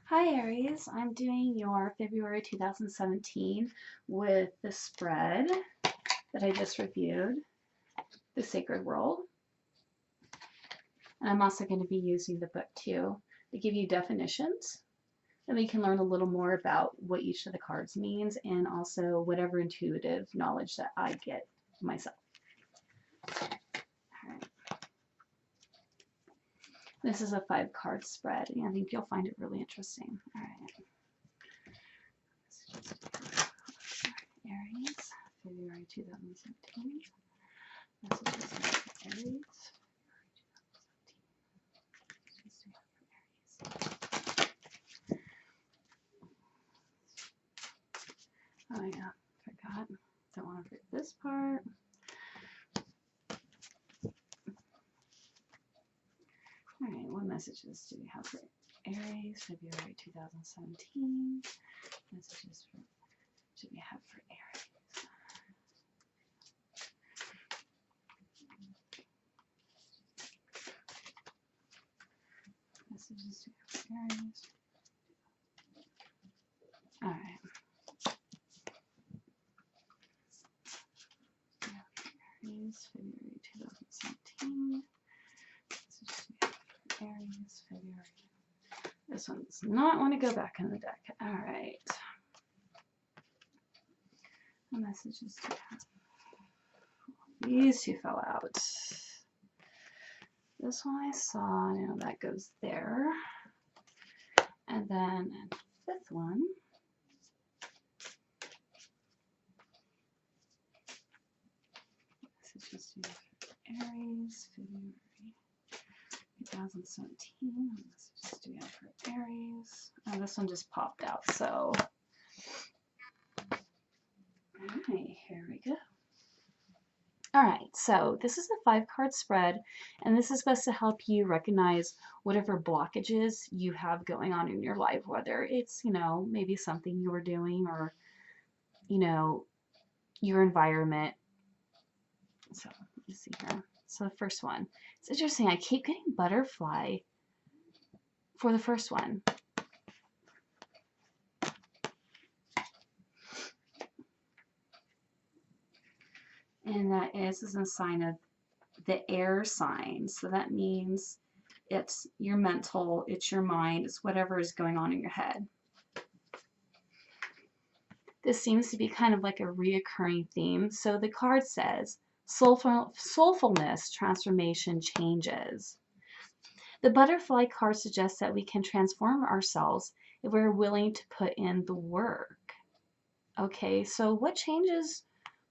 Hi Aries, I'm doing your February 2017 with the spread that I just reviewed, The Sacred World. And I'm also going to be using the book too to give you definitions, and we can learn a little more about what each of the cards means and also whatever intuitive knowledge that I get myself. All right. This is a 5-card spread, and I think you'll find it really interesting. All right. Aries, February 2017. Messages for Aries. Oh yeah, forgot. Don't want to forget this part. Alright, what messages do we have for Aries, February 2017? Messages do we have for Aries? Messages do we have for Aries? Alright. Aries, February 2017. Messages do we have for Aries, February. This one does not want to go back in the deck. Alright. What messages do we have? These two fell out. This one I saw, now that goes there. And then the fifth one. Messages do we have for Aries, February 2017. What messages do we have for Aries? Oh, this one just popped out, so. Alright, here we go. Alright, so this is a 5-card spread, and this is supposed to help you recognize whatever blockages you have going on in your life, whether it's, maybe something you were doing or, your environment. So, let me see here. So the first one. It's interesting, I keep getting butterfly for the first one. And that is a sign of the air sign. So that means it's your mental, it's your mind, it's whatever is going on in your head. This seems to be kind of like a reoccurring theme. So the card says, soulfulness, transformation, changes. The butterfly card suggests that we can transform ourselves if we're willing to put in the work. Okay, so what changes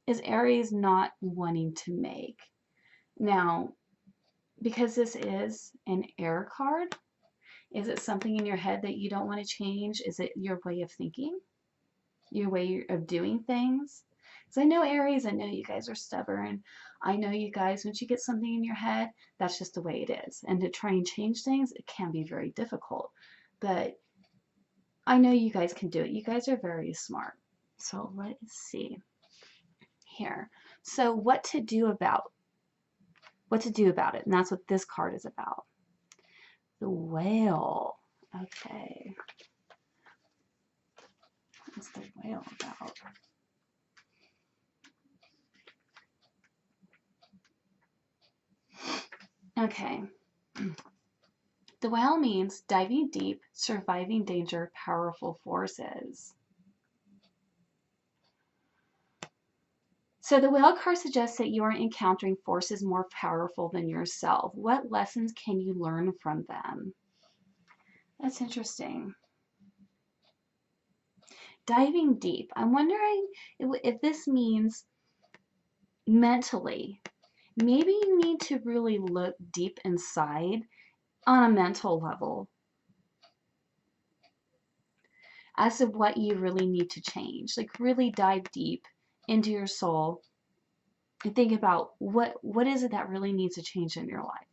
is Aries not wanting to make? Now, because this is an air card, is it something in your head that you don't want to change? Is it your way of thinking? Your way of doing things? Because I know Aries, I know you guys are stubborn. I know you guys, once you get something in your head, that's just the way it is. And to try and change things, it can be very difficult. But I know you guys can do it. You guys are very smart. So let's see here. So what to do about it? And that's what this card is about. The whale. Okay. What's the whale about? Okay. The whale means diving deep, surviving danger, powerful forces. So the whale card suggests that you are encountering forces more powerful than yourself. What lessons can you learn from them? That's interesting. Diving deep. I'm wondering if this means mentally. Maybe you need to really look deep inside on a mental level as to what you really need to change. Like really dive deep into your soul and think about what is it that really needs to change in your life.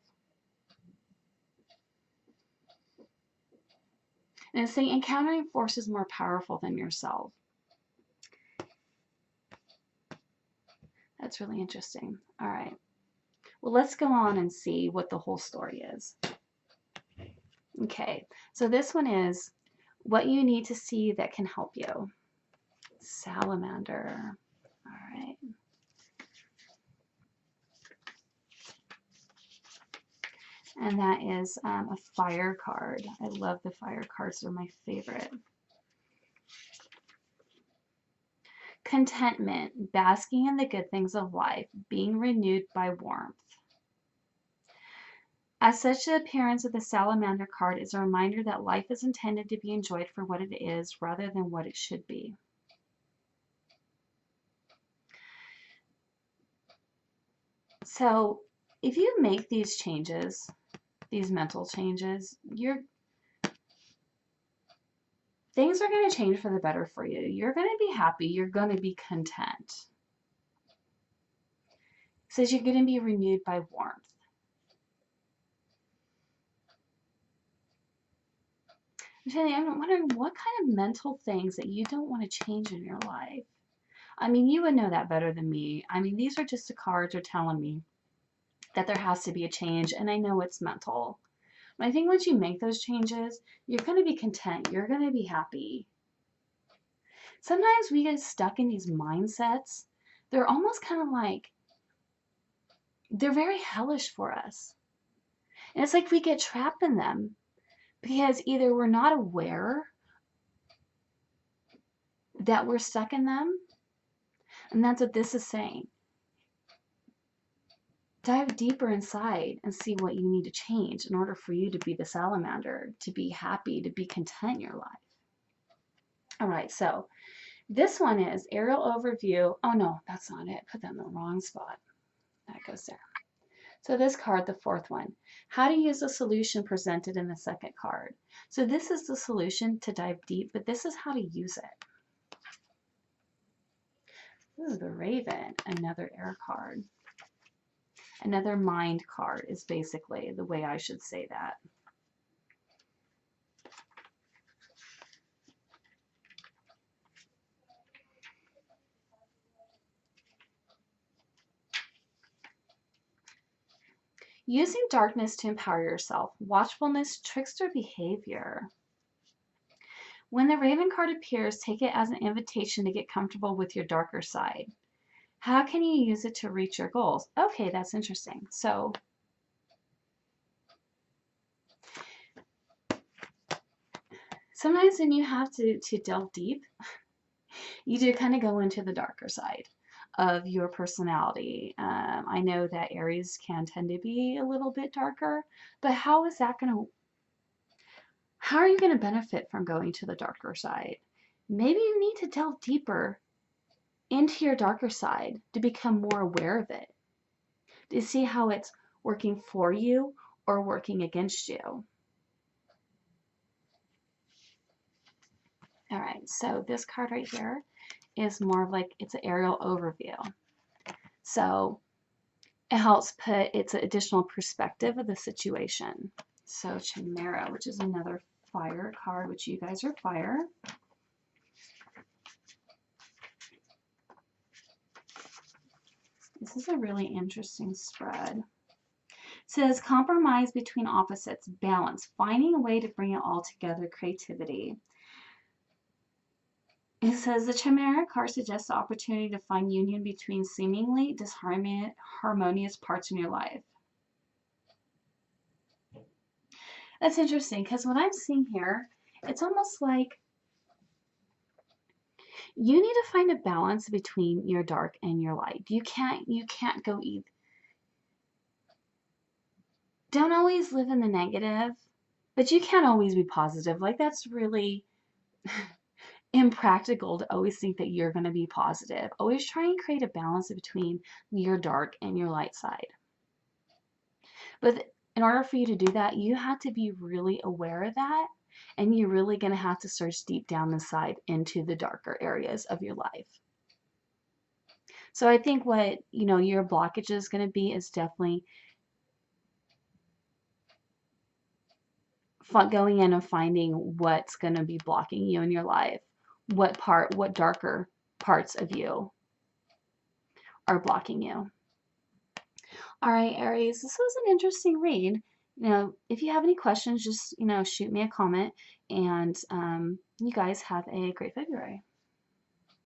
And it's saying encountering forces more powerful than yourself. That's really interesting. All right. Well, let's go on and see what the whole story is. Okay, so this one is, what you need to see that can help you. Salamander. All right. And that is a fire card. I love the fire cards. They're my favorite. Contentment, basking in the good things of life, being renewed by warmth. As such, the appearance of the salamander card is a reminder that life is intended to be enjoyed for what it is rather than what it should be. So if you make these changes, these mental changes, things are going to change for the better for you. You're going to be happy. You're going to be content. It says you're going to be renewed by warmth. I'm wondering what kind of mental things that you don't want to change in your life. I mean, you would know that better than me. I mean, these are just the cards are telling me that there has to be a change, and I know it's mental. But I think once you make those changes, you're going to be content. You're going to be happy. Sometimes we get stuck in these mindsets. They're almost kind of like, they're very hellish for us. And it's like we get trapped in them because either we're not aware that we're stuck in them, and that's what this is saying. Dive deeper inside and see what you need to change in order for you to be the salamander, to be happy, to be content in your life. All right, so this one is aerial overview. Oh no, that's not it. Put that in the wrong spot. That goes there. So this card, the fourth one, how to use the solution presented in the second card. So this is the solution to dive deep, but this is how to use it. Ooh, the Raven, another air card. Another mind card is basically the way I should say that. Using darkness to empower yourself. Watchfulness, trickster behavior. When the Raven card appears, take it as an invitation to get comfortable with your darker side. How can you use it to reach your goals? Okay, that's interesting. So sometimes when you have to delve deep, you do kind of go into the darker side of your personality. I know that Aries can tend to be a little bit darker, but how is that going to, how are you going to benefit from going to the darker side? Maybe you need to delve deeper into your darker side to become more aware of it, to see how it's working for you or working against you. All right, so this card right here is more of like, it's an aerial overview. So it helps put its additional perspective of the situation. So Chimera, which is another fire card, which you guys are fire. This is a really interesting spread. It says compromise between opposites, balance, finding a way to bring it all together, creativity. It says the Chimera card suggests the opportunity to find union between seemingly disharmonious parts in your life. That's interesting because what I'm seeing here, it's almost like you need to find a balance between your dark and your light. You can't go either. Don't always live in the negative, but you can't always be positive. Like that's really impractical to always think that you're going to be positive. Always try and create a balance between your dark and your light side. But in order for you to do that, you have to be really aware of that, and you're really going to have to search deep down inside into the darker areas of your life. So I think what, your blockage is going to be is definitely going in and finding what's going to be blocking you in your life. What darker parts of you are blocking you. All right, Aries, this was an interesting read. If you have any questions, just, shoot me a comment. And you guys have a great February.